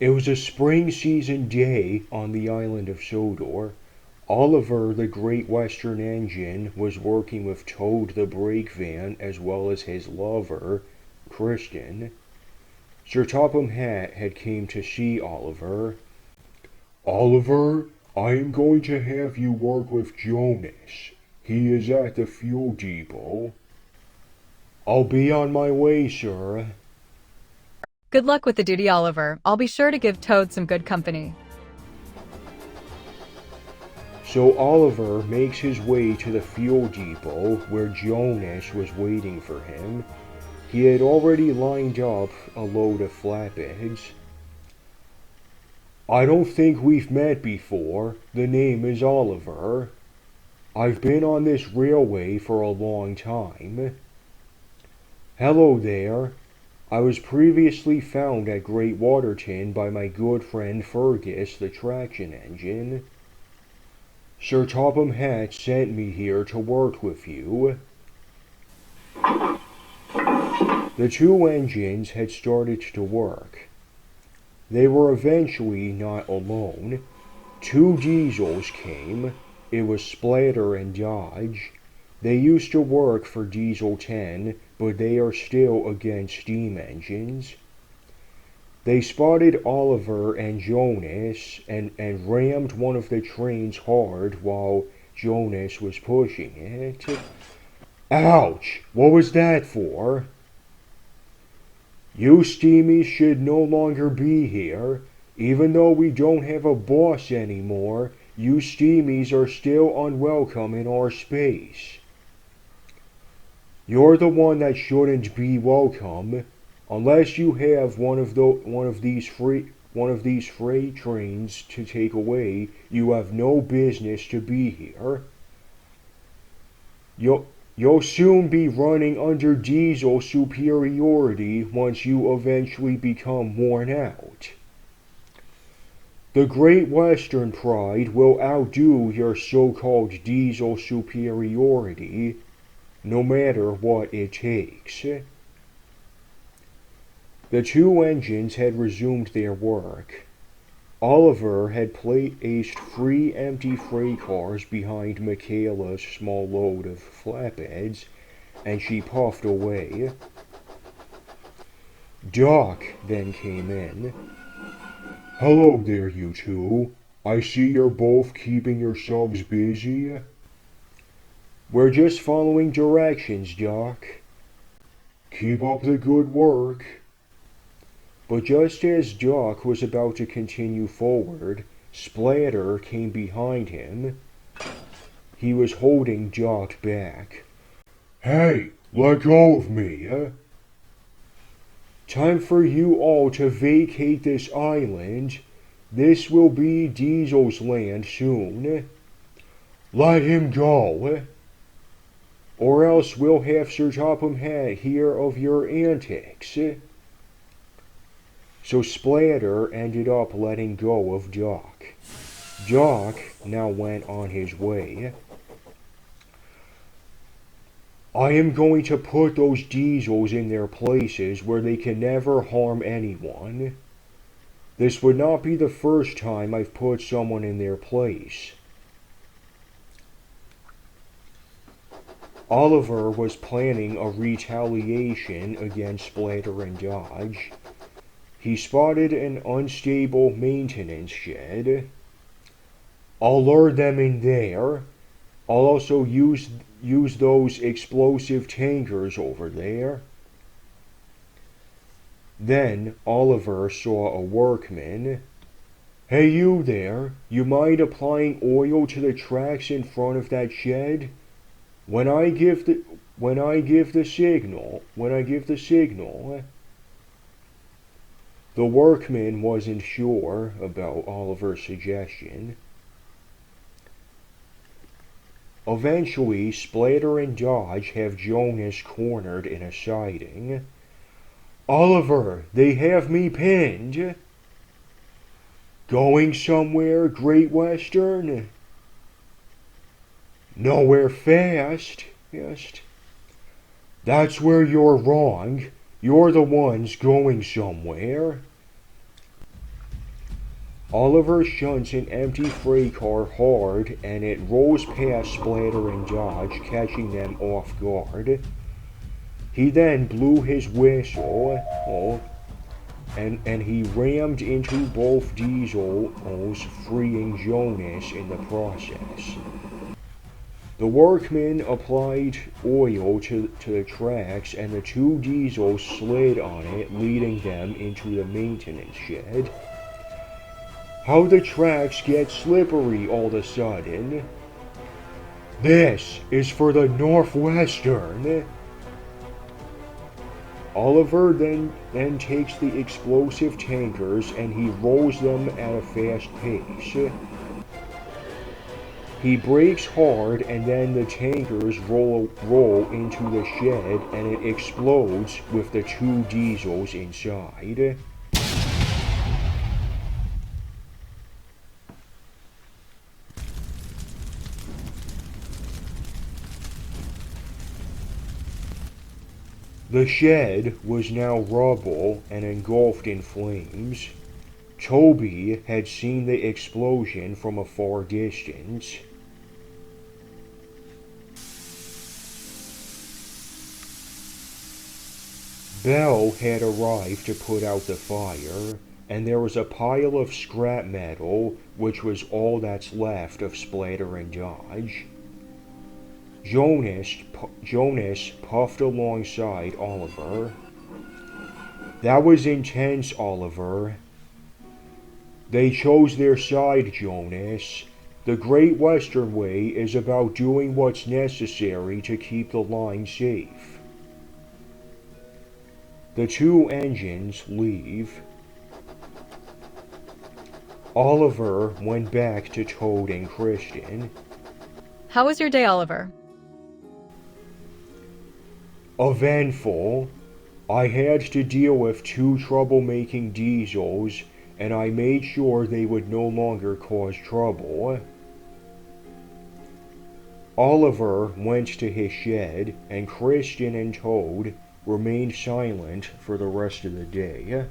It was a spring season day on the island of Sodor. Oliver, the Great Western Engine, was working with Toad the brake van as well as his lover, Kristen. Sir Topham Hatt had came to see Oliver. Oliver, I am going to have you work with Jonas. He is at the fuel depot. I'll be on my way, sir. Good luck with the duty, Oliver. I'll be sure to give Toad some good company. So Oliver makes his way to the fuel depot where Jonas was waiting for him. He had already lined up a load of flatbeds. I don't think we've met before. The name is Oliver. I've been on this railway for a long time. Hello there. I was previously found at Great Waterton by my good friend Fergus, the traction engine. Sir Topham Hatt sent me here to work with you. The two engines had started to work. They were eventually not alone. Two diesels came. It was Splatter and Dodge. They used to work for Diesel 10, but they are still against steam engines. They spotted Oliver and Jonas and rammed one of the trains hard while Jonas was pushing it. Ouch! What was that for? You steamies should no longer be here. Even though we don't have a boss anymore, you steamies are still unwelcome in our space. You're the one that shouldn't be welcome. Unless you have one of these freight trains to take away, you have no business to be here. You'll soon be running under diesel superiority once you eventually become worn out. The Great Western Pride will outdo your so-called diesel superiority, no matter what it takes. The two engines had resumed their work. Oliver had placed 3 empty freight cars behind Mikaela's small load of flatbeds, and she puffed away. Doc then came in. Hello there, you two. I see you're both keeping yourselves busy. We're just following directions, Doc. Keep up the good work. But just as Doc was about to continue forward, Splatter came behind him. He was holding Doc back. Hey, let go of me, Time for you all to vacate this island. This will be Diesel's land soon. Let him go. Or else we'll have Sir Topham Hatt hear of your antics. So Splatter ended up letting go of Doc. Doc now went on his way. I am going to put those diesels in their places where they can never harm anyone. This would not be the first time I've put someone in their place. Oliver was planning a retaliation against Splatter and Dodge. He spotted an unstable maintenance shed. I'll lure them in there. I'll also use those explosive tankers over there. Then Oliver saw a workman. Hey you there, you mind applying oil to the tracks in front of that shed? When I give the signal, the workman wasn't sure about Oliver's suggestion. Eventually, Splatter and Dodge have Jonas cornered in a siding. Oliver, they have me pinned. Going somewhere, Great Western? Nowhere fast. Yes. That's where you're wrong. You're the ones going somewhere. Oliver shunts an empty freight car hard and it rolls past Splatter and Dodge, catching them off guard. He then blew his whistle and he rammed into both diesels, freeing Jonas in the process. The workmen applied oil to the tracks and the two diesels slid on it, leading them into the maintenance shed. How the tracks get slippery all of a sudden. This is for the Northwestern. Oliver then takes the explosive tankers and he rolls them at a fast pace. He brakes hard and then the tankers roll into the shed and it explodes with the two diesels inside. The shed was now rubble and engulfed in flames. Toby had seen the explosion from a far distance. Belle had arrived to put out the fire, and there was a pile of scrap metal, which was all that's left of Splatter and Dodge. Jonas puffed alongside Oliver. That was intense, Oliver. They chose their side, Jonas. The Great Western Way is about doing what's necessary to keep the line safe. The two engines leave. Oliver went back to Toad and Kristen. How was your day, Oliver? Eventful. I had to deal with two troublemaking diesels, and I made sure they would no longer cause trouble. Oliver went to his shed, and Kristen and Toad remained silent for the rest of the day.